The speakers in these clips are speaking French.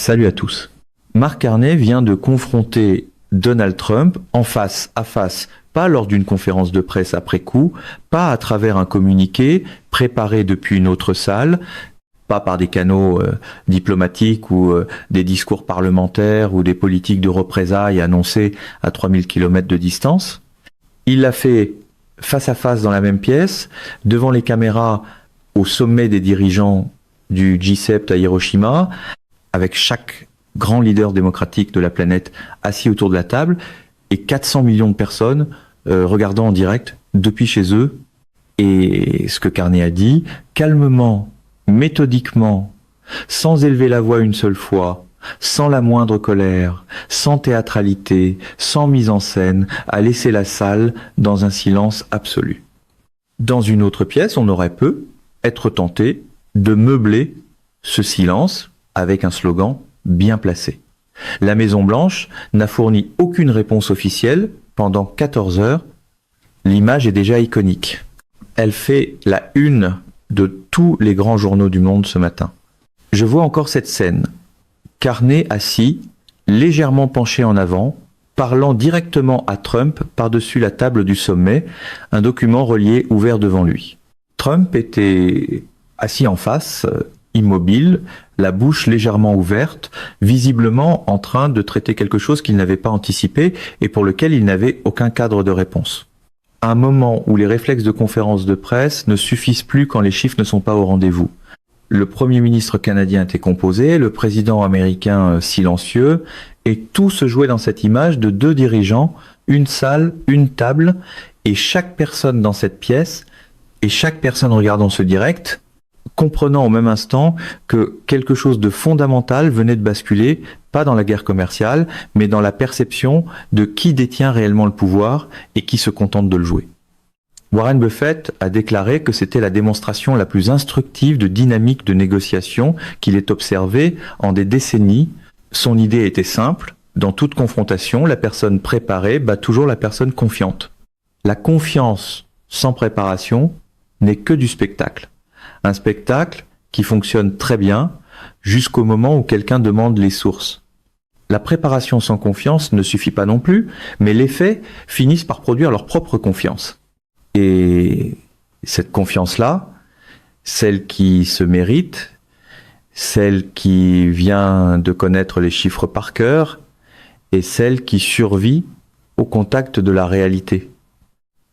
Salut à tous. Mark Carney vient de confronter Donald Trump en face à face, pas lors d'une conférence de presse après coup, pas à travers un communiqué préparé depuis une autre salle, pas par des canaux diplomatiques ou des discours parlementaires ou des politiques de représailles annoncées à 3000 km de distance. Il l'a fait face à face dans la même pièce, devant les caméras au sommet des dirigeants du G7 à Hiroshima, avec chaque grand leader démocratique de la planète assis autour de la table et 400 millions de personnes regardant en direct depuis chez eux. Et ce que Carney a dit, calmement, méthodiquement, sans élever la voix une seule fois, sans la moindre colère, sans théâtralité, sans mise en scène, a laissé la salle dans un silence absolu. Dans une autre pièce, on aurait pu être tenté de meubler ce silence avec un slogan bien placé. La Maison-Blanche n'a fourni aucune réponse officielle pendant 14 heures. L'image est déjà iconique. Elle fait la une de tous les grands journaux du monde ce matin. Je vois encore cette scène. Carney assis, légèrement penché en avant, parlant directement à Trump par-dessus la table du sommet, un document relié ouvert devant lui. Trump était assis en face, immobile, la bouche légèrement ouverte, visiblement en train de traiter quelque chose qu'il n'avait pas anticipé et pour lequel il n'avait aucun cadre de réponse. Un moment où les réflexes de conférence de presse ne suffisent plus quand les chiffres ne sont pas au rendez-vous. Le Premier ministre canadien était composé, le président américain silencieux, et tout se jouait dans cette image de deux dirigeants, une salle, une table, et chaque personne dans cette pièce, et chaque personne regardant ce direct, comprenant au même instant que quelque chose de fondamental venait de basculer, pas dans la guerre commerciale, mais dans la perception de qui détient réellement le pouvoir et qui se contente de le jouer. Warren Buffett a déclaré que c'était la démonstration la plus instructive de dynamique de négociation qu'il ait observée en des décennies. Son idée était simple, dans toute confrontation, la personne préparée bat toujours la personne confiante. La confiance sans préparation n'est que du spectacle. Un spectacle qui fonctionne très bien jusqu'au moment où quelqu'un demande les sources. La préparation sans confiance ne suffit pas non plus, mais les faits finissent par produire leur propre confiance. Et cette confiance-là, celle qui se mérite, celle qui vient de connaître les chiffres par cœur, est celle qui survit au contact de la réalité.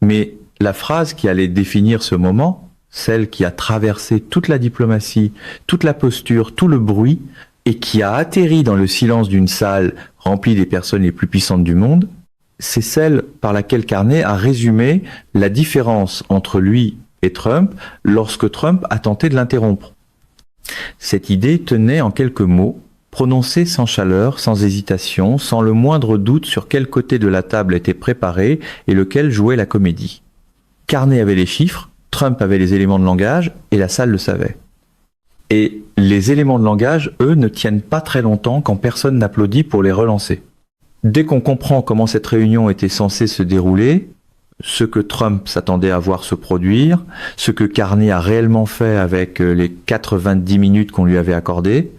Mais la phrase qui allait définir ce moment, celle qui a traversé toute la diplomatie, toute la posture, tout le bruit, et qui a atterri dans le silence d'une salle remplie des personnes les plus puissantes du monde, c'est celle par laquelle Carney a résumé la différence entre lui et Trump lorsque Trump a tenté de l'interrompre. Cette idée tenait en quelques mots, prononcés sans chaleur, sans hésitation, sans le moindre doute sur quel côté de la table était préparé et lequel jouait la comédie. Carney avait les chiffres, Trump avait les éléments de langage et la salle le savait. Et les éléments de langage, eux, ne tiennent pas très longtemps quand personne n'applaudit pour les relancer. Dès qu'on comprend comment cette réunion était censée se dérouler, ce que Trump s'attendait à voir se produire, ce que Carney a réellement fait avec les 90 minutes qu'on lui avait accordées,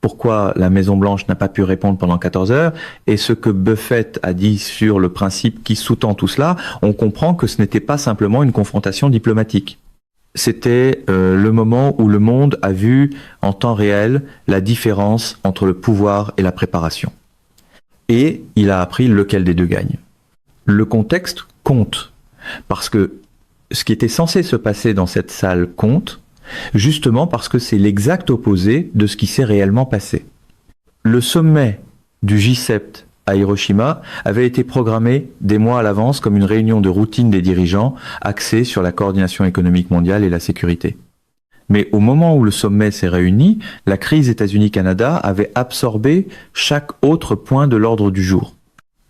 pourquoi la Maison-Blanche n'a pas pu répondre pendant 14 heures, et ce que Buffett a dit sur le principe qui sous-tend tout cela, on comprend que ce n'était pas simplement une confrontation diplomatique. C'était le moment où le monde a vu en temps réel la différence entre le pouvoir et la préparation. Et il a appris lequel des deux gagne. Le contexte compte, parce que ce qui était censé se passer dans cette salle compte, justement parce que c'est l'exact opposé de ce qui s'est réellement passé. Le sommet du G7 à Hiroshima avait été programmé des mois à l'avance comme une réunion de routine des dirigeants axée sur la coordination économique mondiale et la sécurité. Mais au moment où le sommet s'est réuni, la crise États-Unis-Canada avait absorbé chaque autre point de l'ordre du jour.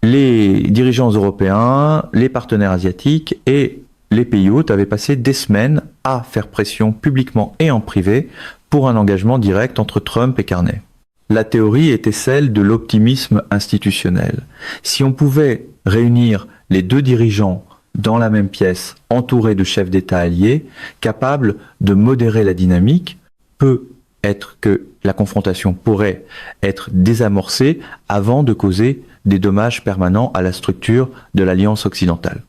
Les dirigeants européens, les partenaires asiatiques et les pays hôtes avaient passé des semaines à faire pression publiquement et en privé pour un engagement direct entre Trump et Carney. La théorie était celle de l'optimisme institutionnel. Si on pouvait réunir les deux dirigeants dans la même pièce, entourés de chefs d'État alliés, capables de modérer la dynamique, peu être que la confrontation pourrait être désamorcée avant de causer des dommages permanents à la structure de l'Alliance occidentale.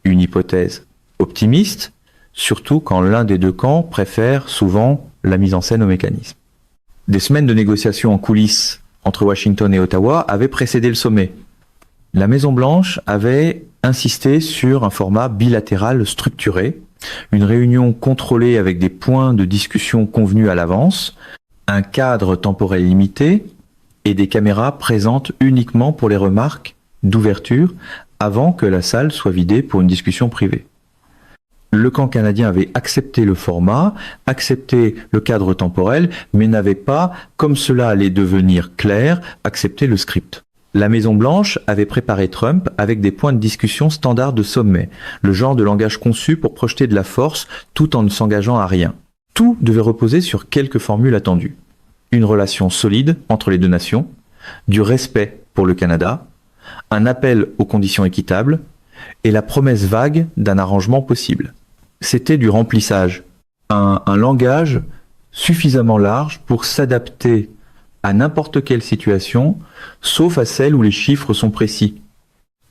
Une hypothèse optimiste, surtout quand l'un des deux camps préfère souvent la mise en scène au mécanisme. Des semaines de négociations en coulisses entre Washington et Ottawa avaient précédé le sommet. La Maison-Blanche avait insisté sur un format bilatéral structuré, une réunion contrôlée avec des points de discussion convenus à l'avance, un cadre temporel limité et des caméras présentes uniquement pour les remarques d'ouverture avant que la salle soit vidée pour une discussion privée. Le camp canadien avait accepté le format, accepté le cadre temporel, mais n'avait pas, comme cela allait devenir clair, accepté le script. La Maison-Blanche avait préparé Trump avec des points de discussion standards de sommet, le genre de langage conçu pour projeter de la force tout en ne s'engageant à rien. Tout devait reposer sur quelques formules attendues. Une relation solide entre les deux nations, du respect pour le Canada, un appel aux conditions équitables et la promesse vague d'un arrangement possible. C'était du remplissage, un langage suffisamment large pour s'adapter à n'importe quelle situation, sauf à celle où les chiffres sont précis.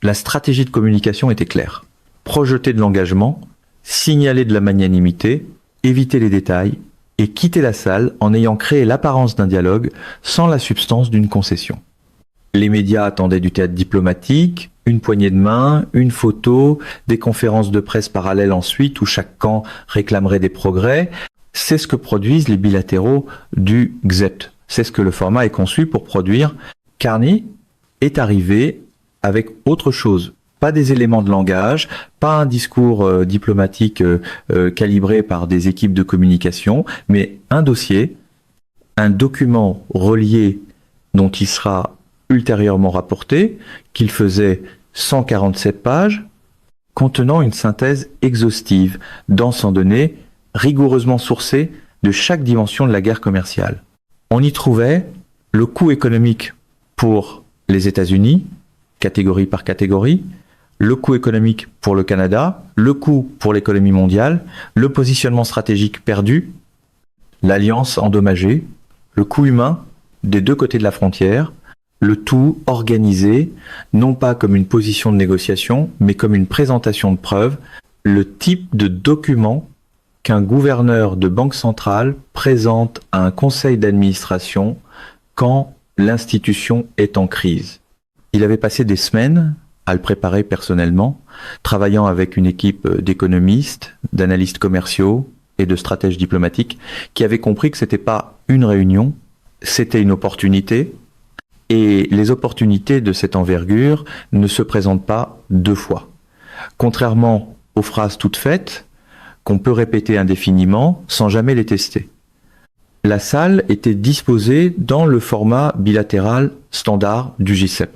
La stratégie de communication était claire. Projeter de l'engagement, signaler de la magnanimité, éviter les détails et quitter la salle en ayant créé l'apparence d'un dialogue sans la substance d'une concession. Les médias attendaient du théâtre diplomatique, une poignée de main, une photo, des conférences de presse parallèles ensuite où chaque camp réclamerait des progrès. C'est ce que produisent les bilatéraux du XEPT. C'est ce que le format est conçu pour produire. Carney est arrivé avec autre chose. Pas des éléments de langage, pas un discours diplomatique calibré par des équipes de communication, mais un dossier, un document relié dont il sera ultérieurement rapporté, qu'il faisait 147 pages, contenant une synthèse exhaustive, dense en données, rigoureusement sourcée de chaque dimension de la guerre commerciale. On y trouvait le coût économique pour les États-Unis, catégorie par catégorie, le coût économique pour le Canada, le coût pour l'économie mondiale, le positionnement stratégique perdu, l'alliance endommagée, le coût humain des deux côtés de la frontière, le tout organisé, non pas comme une position de négociation, mais comme une présentation de preuves, le type de document qu'un gouverneur de banque centrale présente à un conseil d'administration quand l'institution est en crise. Il avait passé des semaines à le préparer personnellement, travaillant avec une équipe d'économistes, d'analystes commerciaux et de stratèges diplomatiques qui avaient compris que c'était pas une réunion, c'était une opportunité. Et les opportunités de cette envergure ne se présentent pas deux fois. Contrairement aux phrases toutes faites, qu'on peut répéter indéfiniment sans jamais les tester. La salle était disposée dans le format bilatéral standard du G7.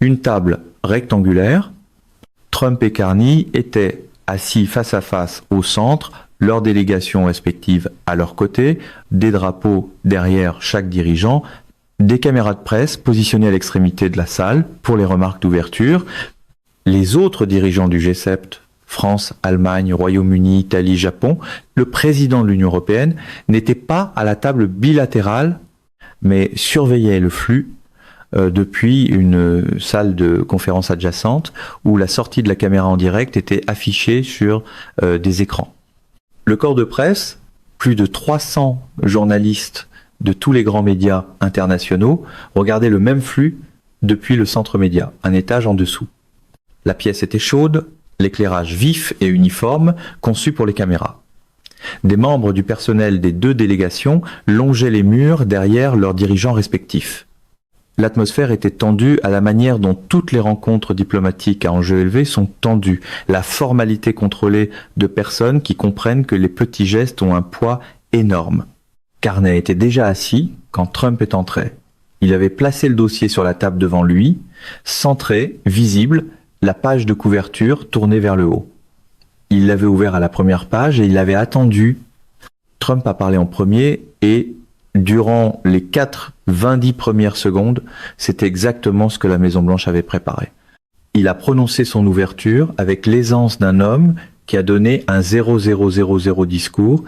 Une table rectangulaire, Trump et Carney étaient assis face à face au centre, leurs délégations respectives à leur côté, des drapeaux derrière chaque dirigeant, des caméras de presse positionnées à l'extrémité de la salle pour les remarques d'ouverture. Les autres dirigeants du G7, France, Allemagne, Royaume-Uni, Italie, Japon, le président de l'Union européenne n'était pas à la table bilatérale, mais surveillait le flux depuis une salle de conférence adjacente où la sortie de la caméra en direct était affichée sur des écrans. Le corps de presse, plus de 300 journalistes de tous les grands médias internationaux regardaient le même flux depuis le centre média, un étage en dessous. La pièce était chaude, l'éclairage vif et uniforme, conçu pour les caméras. Des membres du personnel des deux délégations longeaient les murs derrière leurs dirigeants respectifs. L'atmosphère était tendue à la manière dont toutes les rencontres diplomatiques à enjeu élevé sont tendues, la formalité contrôlée de personnes qui comprennent que les petits gestes ont un poids énorme. Carney était déjà assis quand Trump est entré. Il avait placé le dossier sur la table devant lui, centré, visible, la page de couverture tournée vers le haut. Il l'avait ouvert à la première page et il avait attendu. Trump a parlé en premier et durant les 90 premières secondes, c'était exactement ce que la Maison-Blanche avait préparé. Il a prononcé son ouverture avec l'aisance d'un homme qui a donné un 0000 discours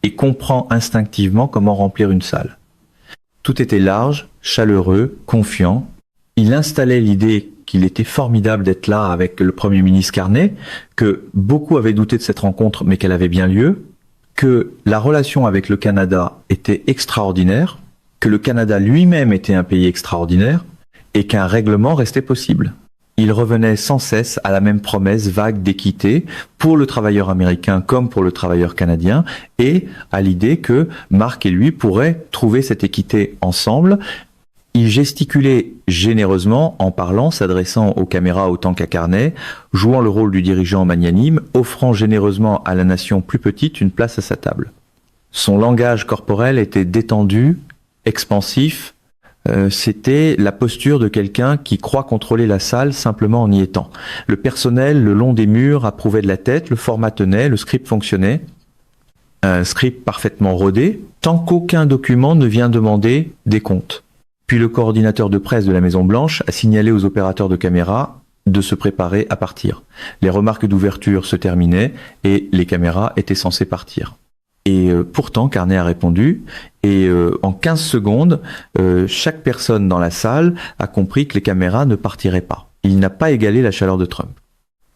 et comprend instinctivement comment remplir une salle. Tout était large, chaleureux, confiant. Il installait l'idée qu'il était formidable d'être là avec le Premier ministre Carney, que beaucoup avaient douté de cette rencontre, mais qu'elle avait bien lieu, que la relation avec le Canada était extraordinaire, que le Canada lui-même était un pays extraordinaire, et qu'un règlement restait possible. Il revenait sans cesse à la même promesse vague d'équité pour le travailleur américain comme pour le travailleur canadien, et à l'idée que Marc et lui pourraient trouver cette équité ensemble. Il gesticulait généreusement en parlant, s'adressant aux caméras autant qu'à Carney, jouant le rôle du dirigeant magnanime, offrant généreusement à la nation plus petite une place à sa table. Son langage corporel était détendu, expansif. C'était la posture de quelqu'un qui croit contrôler la salle simplement en y étant. Le personnel, le long des murs, approuvait de la tête, le format tenait, le script fonctionnait. Un script parfaitement rodé, tant qu'aucun document ne vient demander des comptes. Puis le coordinateur de presse de la Maison-Blanche a signalé aux opérateurs de caméra de se préparer à partir. Les remarques d'ouverture se terminaient et les caméras étaient censées partir. Et pourtant, Carney a répondu, et en 15 secondes, chaque personne dans la salle a compris que les caméras ne partiraient pas. Il n'a pas égalé la chaleur de Trump.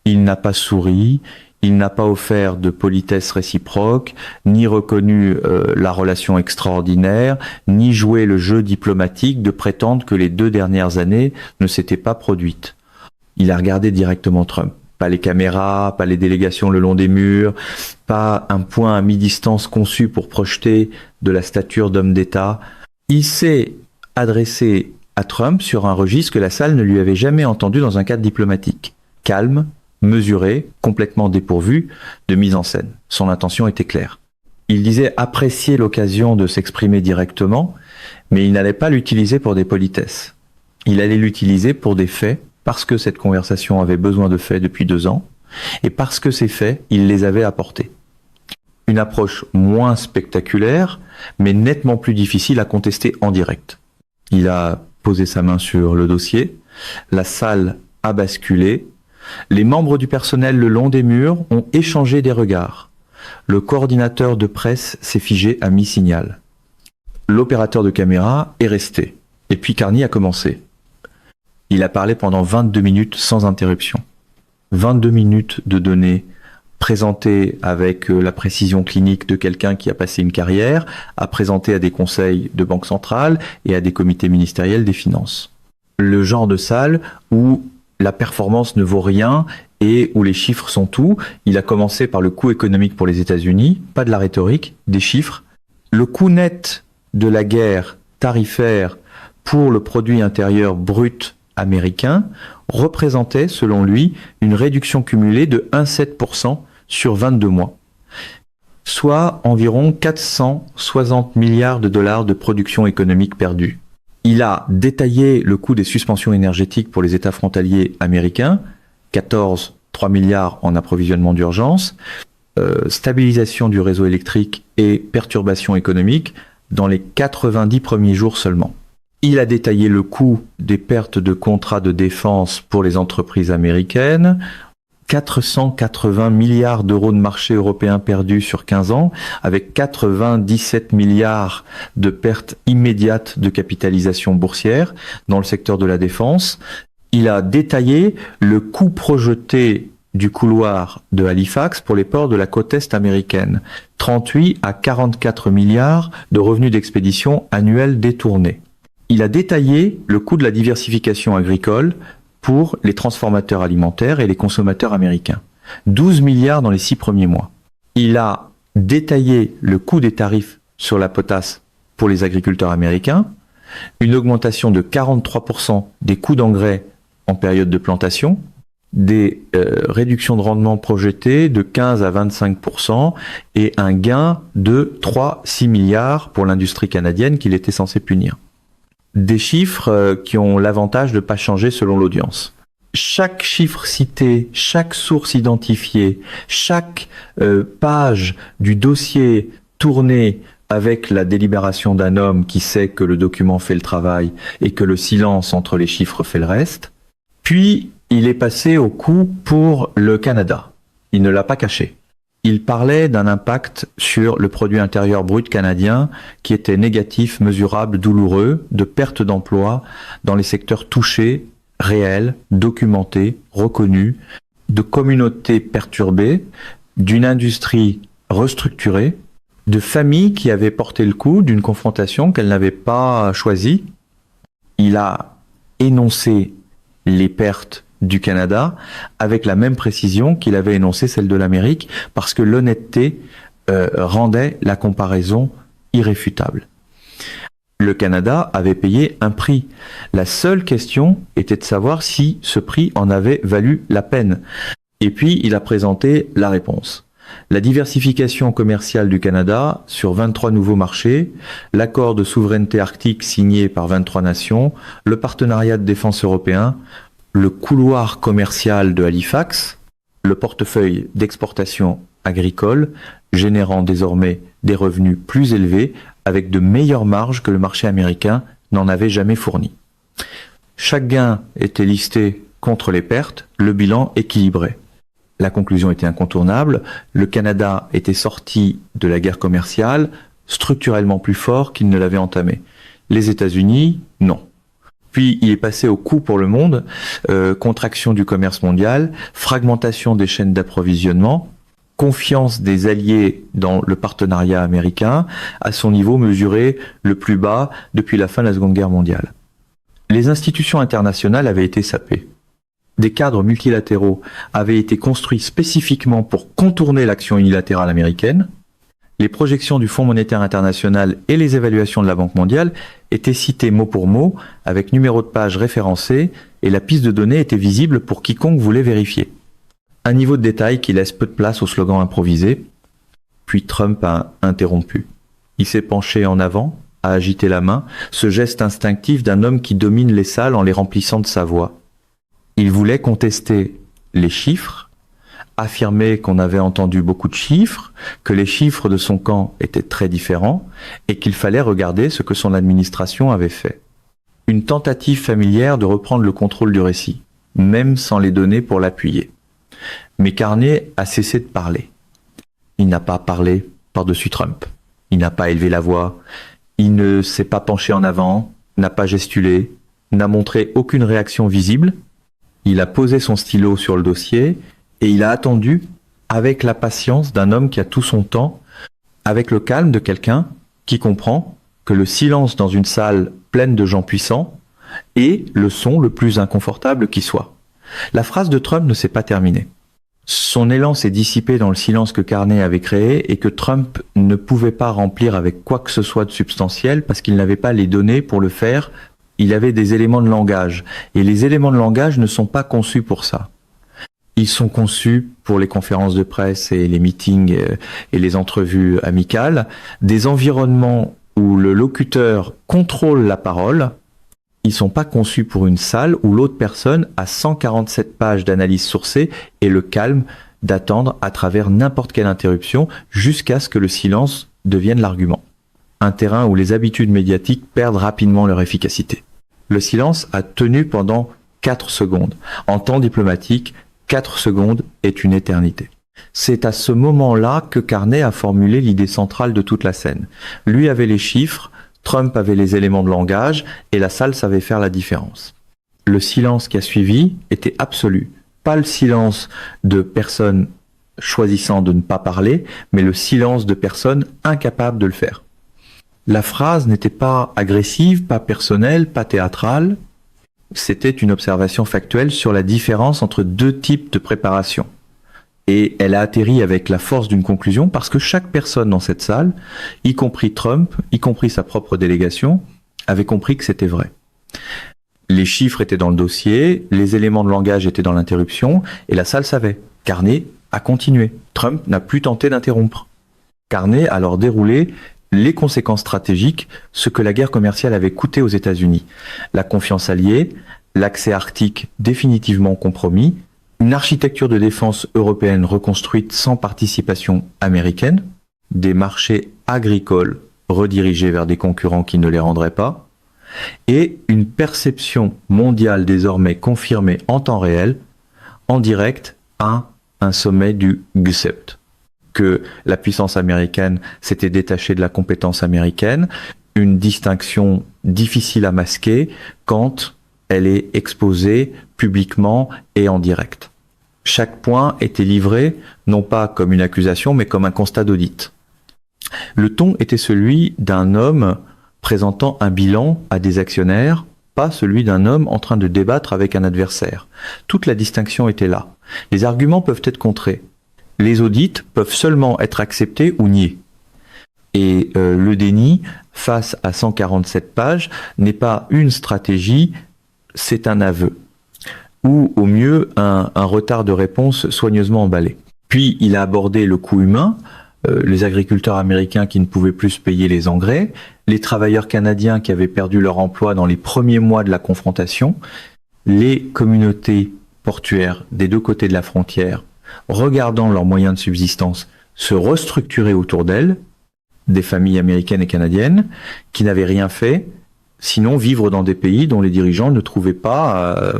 Il n'a pas souri, il n'a pas offert de politesse réciproque, ni reconnu la relation extraordinaire, ni joué le jeu diplomatique de prétendre que les 2 dernières années ne s'étaient pas produites. Il a regardé directement Trump. Pas les caméras, pas les délégations le long des murs, pas un point à mi-distance conçu pour projeter de la stature d'homme d'État. Il s'est adressé à Trump sur un registre que la salle ne lui avait jamais entendu dans un cadre diplomatique. Calme, mesuré, complètement dépourvu de mise en scène. Son intention était claire. Il disait apprécier l'occasion de s'exprimer directement, mais il n'allait pas l'utiliser pour des politesses. Il allait l'utiliser pour des faits, parce que cette conversation avait besoin de faits depuis 2 ans, et parce que ces faits, il les avait apportés. Une approche moins spectaculaire, mais nettement plus difficile à contester en direct. Il a posé sa main sur le dossier, la salle a basculé, les membres du personnel le long des murs ont échangé des regards. Le coordinateur de presse s'est figé à mi-signal. L'opérateur de caméra est resté, et puis Carney a commencé. Il a parlé pendant 22 minutes sans interruption. 22 minutes de données présentées avec la précision clinique de quelqu'un qui a passé une carrière, à présenter à des conseils de banque centrale et à des comités ministériels des finances. Le genre de salle où la performance ne vaut rien et où les chiffres sont tout. Il a commencé par le coût économique pour les États-Unis, pas de la rhétorique, des chiffres. Le coût net de la guerre tarifaire pour le produit intérieur brut américain représentait, selon lui, une réduction cumulée de 1,7% sur 22 mois, soit environ 460 milliards de dollars de production économique perdue. Il a détaillé le coût des suspensions énergétiques pour les États frontaliers américains, 3 milliards en approvisionnement d'urgence, stabilisation du réseau électrique et perturbations économiques dans les 90 premiers jours seulement. Il a détaillé le coût des pertes de contrats de défense pour les entreprises américaines, 480 milliards d'euros de marché européen perdus sur 15 ans, avec 97 milliards de pertes immédiates de capitalisation boursière dans le secteur de la défense. Il a détaillé le coût projeté du couloir de Halifax pour les ports de la côte est américaine, 38 à 44 milliards de revenus d'expédition annuels détournés. Il a détaillé le coût de la diversification agricole pour les transformateurs alimentaires et les consommateurs américains. 12 milliards dans les 6 premiers mois. Il a détaillé le coût des tarifs sur la potasse pour les agriculteurs américains, une augmentation de 43% des coûts d'engrais en période de plantation, des réductions de rendement projetées de 15 à 25% et un gain de 3-6 milliards pour l'industrie canadienne qu'il était censé punir. Des chiffres qui ont l'avantage de ne pas changer selon l'audience. Chaque chiffre cité, chaque source identifiée, chaque page du dossier tournée avec la délibération d'un homme qui sait que le document fait le travail et que le silence entre les chiffres fait le reste. Puis, il est passé au coup pour le Canada. Il ne l'a pas caché. Il parlait d'un impact sur le produit intérieur brut canadien qui était négatif, mesurable, douloureux, de perte d'emploi dans les secteurs touchés, réels, documentés, reconnus, de communautés perturbées, d'une industrie restructurée, de familles qui avaient porté le coup d'une confrontation qu'elles n'avaient pas choisie. Il a énoncé les pertes du Canada avec la même précision qu'il avait énoncé celle de l'Amérique, parce que l'honnêteté rendait la comparaison irréfutable. Le Canada avait payé un prix. La seule question était de savoir si ce prix en avait valu la peine. Et puis, il a présenté la réponse. La diversification commerciale du Canada sur 23 nouveaux marchés, l'accord de souveraineté arctique signé par 23 nations, le partenariat de défense européen, le couloir commercial de Halifax, le portefeuille d'exportation agricole, générant désormais des revenus plus élevés avec de meilleures marges que le marché américain n'en avait jamais fourni. Chaque gain était listé contre les pertes, le bilan équilibré. La conclusion était incontournable, le Canada était sorti de la guerre commerciale structurellement plus fort qu'il ne l'avait entamée. Les États-Unis, non. Puis il est passé au coût pour le monde, contraction du commerce mondial, fragmentation des chaînes d'approvisionnement, confiance des alliés dans le partenariat américain, à son niveau mesuré le plus bas depuis la fin de la Seconde Guerre mondiale. Les institutions internationales avaient été sapées. Des cadres multilatéraux avaient été construits spécifiquement pour contourner l'action unilatérale américaine. Les projections du Fonds monétaire international et les évaluations de la Banque mondiale étaient citées mot pour mot, avec numéro de page référencé, et la piste de données était visible pour quiconque voulait vérifier. Un niveau de détail qui laisse peu de place aux slogans improvisés. Puis Trump a interrompu. Il s'est penché en avant, a agité la main, ce geste instinctif d'un homme qui domine les salles en les remplissant de sa voix. Il voulait contester les chiffres, affirmer qu'on avait entendu beaucoup de chiffres, que les chiffres de son camp étaient très différents et qu'il fallait regarder ce que son administration avait fait. Une tentative familière de reprendre le contrôle du récit, même sans les données pour l'appuyer. Mais Carney a cessé de parler. Il n'a pas parlé par-dessus Trump. Il n'a pas élevé la voix. Il ne s'est pas penché en avant, n'a pas gestulé, n'a montré aucune réaction visible. Il a posé son stylo sur le dossier et il a attendu avec la patience d'un homme qui a tout son temps, avec le calme de quelqu'un qui comprend que le silence dans une salle pleine de gens puissants est le son le plus inconfortable qui soit. La phrase de Trump ne s'est pas terminée. Son élan s'est dissipé dans le silence que Carney avait créé et que Trump ne pouvait pas remplir avec quoi que ce soit de substantiel parce qu'il n'avait pas les données pour le faire. Il avait des éléments de langage. Et les éléments de langage ne sont pas conçus pour ça. Ils sont conçus pour les conférences de presse et les meetings et les entrevues amicales, des environnements où le locuteur contrôle la parole. Ils sont pas conçus pour une salle où l'autre personne a 147 pages d'analyse sourcée et le calme d'attendre à travers n'importe quelle interruption jusqu'à ce que le silence devienne l'argument. Un terrain où les habitudes médiatiques perdent rapidement leur efficacité. Le silence a tenu pendant 4 secondes. En temps diplomatique, 4 secondes est une éternité. C'est à ce moment-là que Carney a formulé l'idée centrale de toute la scène. Lui avait les chiffres, Trump avait les éléments de langage, et la salle savait faire la différence. Le silence qui a suivi était absolu. Pas le silence de personnes choisissant de ne pas parler, mais le silence de personnes incapables de le faire. La phrase n'était pas agressive, pas personnelle, pas théâtrale. C'était une observation factuelle sur la différence entre deux types de préparation. Et elle a atterri avec la force d'une conclusion parce que chaque personne dans cette salle, y compris Trump, y compris sa propre délégation, avait compris que c'était vrai. Les chiffres étaient dans le dossier, les éléments de langage étaient dans l'interruption, et la salle savait. Carney a continué. Trump n'a plus tenté d'interrompre. Carney a alors déroulé les conséquences stratégiques, ce que la guerre commerciale avait coûté aux États-Unis. La confiance alliée, l'accès arctique définitivement compromis, une architecture de défense européenne reconstruite sans participation américaine, des marchés agricoles redirigés vers des concurrents qui ne les rendraient pas, et une perception mondiale désormais confirmée en temps réel, en direct à un sommet du G7. que la puissance américaine s'était détachée de la compétence américaine, une distinction difficile à masquer quand elle est exposée publiquement et en direct. Chaque point était livré, non pas comme une accusation, mais comme un constat d'audit. Le ton était celui d'un homme présentant un bilan à des actionnaires, pas celui d'un homme en train de débattre avec un adversaire. Toute la distinction était là. Les arguments peuvent être contrés. Les audits peuvent seulement être acceptés ou niés. Et le déni, face à 147 pages, n'est pas une stratégie, c'est un aveu. Ou au mieux, un retard de réponse soigneusement emballé. Puis il a abordé le coût humain, les agriculteurs américains qui ne pouvaient plus se payer les engrais, les travailleurs canadiens qui avaient perdu leur emploi dans les premiers mois de la confrontation, les communautés portuaires des deux côtés de la frontière, regardant leurs moyens de subsistance se restructurer autour d'elles, des familles américaines et canadiennes qui n'avaient rien fait, sinon vivre dans des pays dont les dirigeants ne trouvaient pas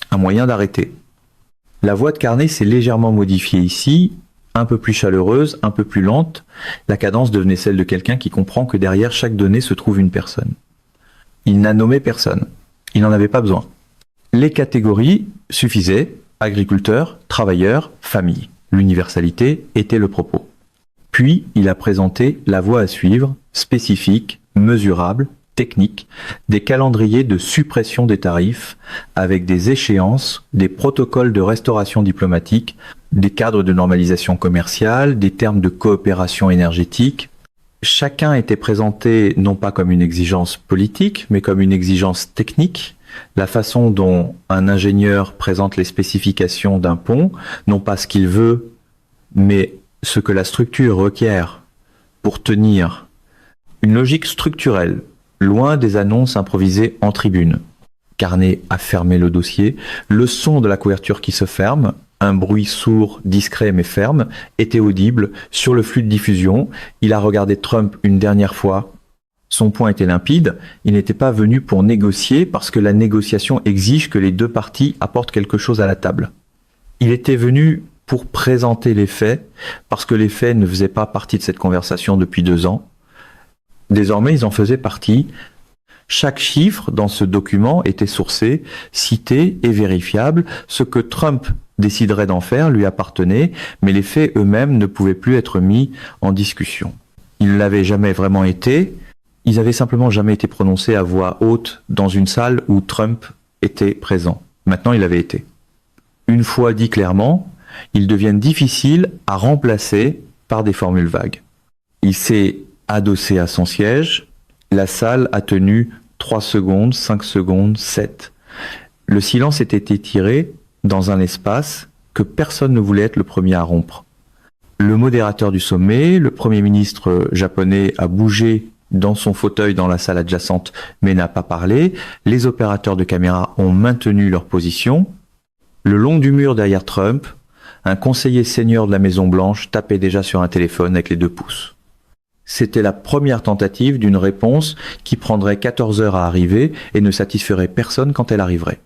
un moyen d'arrêter. La voix de Carney s'est légèrement modifiée ici, un peu plus chaleureuse, un peu plus lente. La cadence devenait celle de quelqu'un qui comprend que derrière chaque donnée se trouve une personne. Il n'a nommé personne. Il n'en avait pas besoin. Les catégories suffisaient: agriculteurs, travailleurs, famille. L'universalité était le propos. Puis, il a présenté la voie à suivre, spécifique, mesurable, technique, des calendriers de suppression des tarifs avec des échéances, des protocoles de restauration diplomatique, des cadres de normalisation commerciale, des termes de coopération énergétique. Chacun était présenté non pas comme une exigence politique, mais comme une exigence technique. La façon dont un ingénieur présente les spécifications d'un pont, non pas ce qu'il veut, mais ce que la structure requiert pour tenir une logique structurelle, loin des annonces improvisées en tribune. Carney a fermé le dossier. Le son de la couverture qui se ferme, un bruit sourd, discret mais ferme, était audible sur le flux de diffusion. Il a regardé Trump une dernière fois. Son point était limpide. Il n'était pas venu pour négocier parce que la négociation exige que les deux parties apportent quelque chose à la table. Il était venu pour présenter les faits parce que les faits ne faisaient pas partie de cette conversation depuis 2 ans. Désormais, ils en faisaient partie. Chaque chiffre dans ce document était sourcé, cité et vérifiable. Ce que Trump déciderait d'en faire lui appartenait, mais les faits eux-mêmes ne pouvaient plus être mis en discussion. Ils ne l'avaient jamais vraiment été. Ils avaient simplement jamais été prononcés à voix haute dans une salle où Trump était présent. Maintenant, il avait été. Une fois dit clairement, ils deviennent difficiles à remplacer par des formules vagues. Il s'est adossé à son siège, la salle a tenu 3 secondes, 5 secondes, 7. Le silence était étiré dans un espace que personne ne voulait être le premier à rompre. Le modérateur du sommet, le Premier ministre japonais, a bougé dans son fauteuil dans la salle adjacente, mais n'a pas parlé. Les opérateurs de caméra ont maintenu leur position. Le long du mur derrière Trump, un conseiller senior de la Maison-Blanche tapait déjà sur un téléphone avec les 2 pouces. C'était la première tentative d'une réponse qui prendrait 14 heures à arriver et ne satisferait personne quand elle arriverait.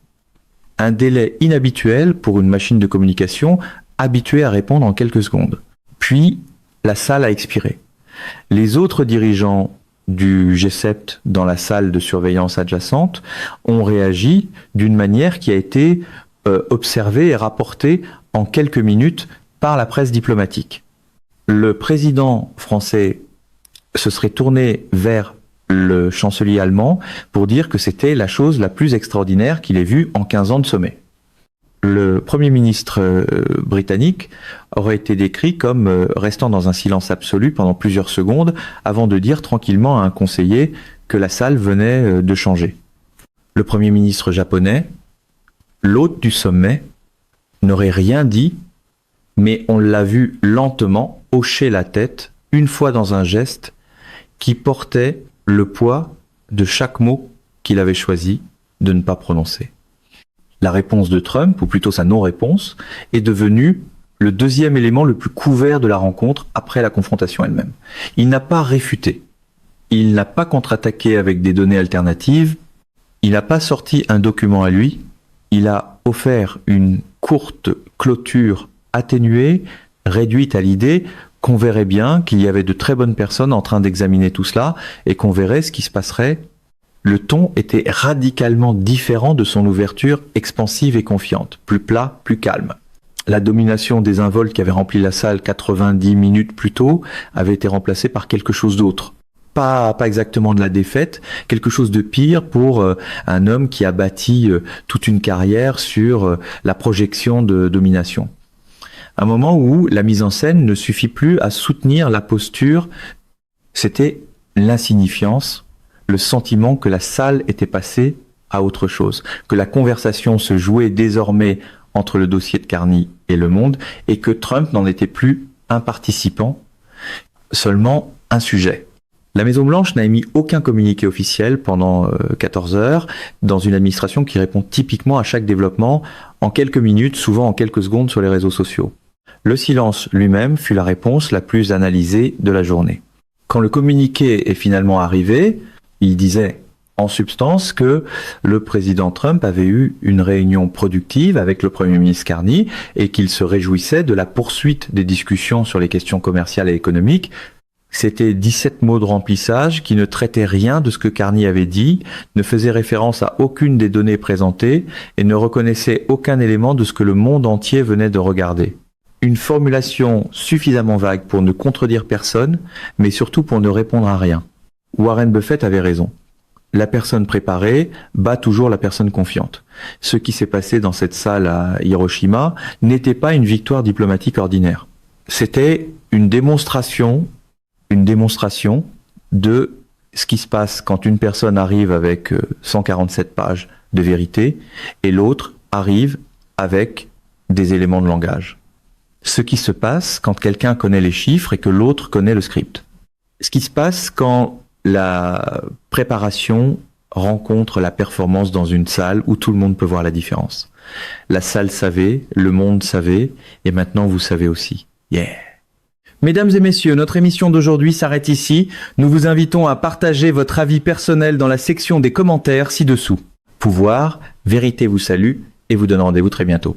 Un délai inhabituel pour une machine de communication habituée à répondre en quelques secondes. Puis, la salle a expiré. Les autres dirigeants du G7 dans la salle de surveillance adjacente ont réagi d'une manière qui a été observée et rapportée en quelques minutes par la presse diplomatique. Le président français se serait tourné vers le chancelier allemand pour dire que c'était la chose la plus extraordinaire qu'il ait vue en 15 ans de sommet. Le Premier ministre britannique aurait été décrit comme restant dans un silence absolu pendant plusieurs secondes avant de dire tranquillement à un conseiller que la salle venait de changer. Le Premier ministre japonais, l'hôte du sommet, n'aurait rien dit, mais on l'a vu lentement hocher la tête, une fois dans un geste qui portait le poids de chaque mot qu'il avait choisi de ne pas prononcer. La réponse de Trump, ou plutôt sa non-réponse, est devenue le deuxième élément le plus couvert de la rencontre après la confrontation elle-même. Il n'a pas réfuté, il n'a pas contre-attaqué avec des données alternatives, il n'a pas sorti un document à lui, il a offert une courte clôture atténuée réduite à l'idée qu'on verrait bien qu'il y avait de très bonnes personnes en train d'examiner tout cela et qu'on verrait ce qui se passerait. Le ton était radicalement différent de son ouverture expansive et confiante, plus plat, plus calme. La domination désinvolte qui avait rempli la salle 90 minutes plus tôt avait été remplacée par quelque chose d'autre. Pas exactement de la défaite, quelque chose de pire pour un homme qui a bâti toute une carrière sur la projection de domination. Un moment où la mise en scène ne suffit plus à soutenir la posture, c'était l'insignifiance, le sentiment que la salle était passée à autre chose, que la conversation se jouait désormais entre le dossier de Carney et Le Monde, et que Trump n'en était plus un participant, seulement un sujet. La Maison-Blanche n'a émis aucun communiqué officiel pendant 14 heures dans une administration qui répond typiquement à chaque développement en quelques minutes, souvent en quelques secondes sur les réseaux sociaux. Le silence lui-même fut la réponse la plus analysée de la journée. Quand le communiqué est finalement arrivé, il disait en substance que le président Trump avait eu une réunion productive avec le Premier ministre Carney et qu'il se réjouissait de la poursuite des discussions sur les questions commerciales et économiques. C'était 17 mots de remplissage qui ne traitaient rien de ce que Carney avait dit, ne faisaient référence à aucune des données présentées et ne reconnaissaient aucun élément de ce que le monde entier venait de regarder. Une formulation suffisamment vague pour ne contredire personne, mais surtout pour ne répondre à rien. Warren Buffett avait raison. La personne préparée bat toujours la personne confiante. Ce qui s'est passé dans cette salle à Hiroshima n'était pas une victoire diplomatique ordinaire. C'était une démonstration de ce qui se passe quand une personne arrive avec 147 pages de vérité et l'autre arrive avec des éléments de langage. Ce qui se passe quand quelqu'un connaît les chiffres et que l'autre connaît le script. Ce qui se passe quand la préparation rencontre la performance dans une salle où tout le monde peut voir la différence. La salle savait, le monde savait, et maintenant vous savez aussi. Yeah! Mesdames et messieurs, notre émission d'aujourd'hui s'arrête ici. Nous vous invitons à partager votre avis personnel dans la section des commentaires ci-dessous. Pouvoir, Vérité vous salue et vous donne rendez-vous très bientôt.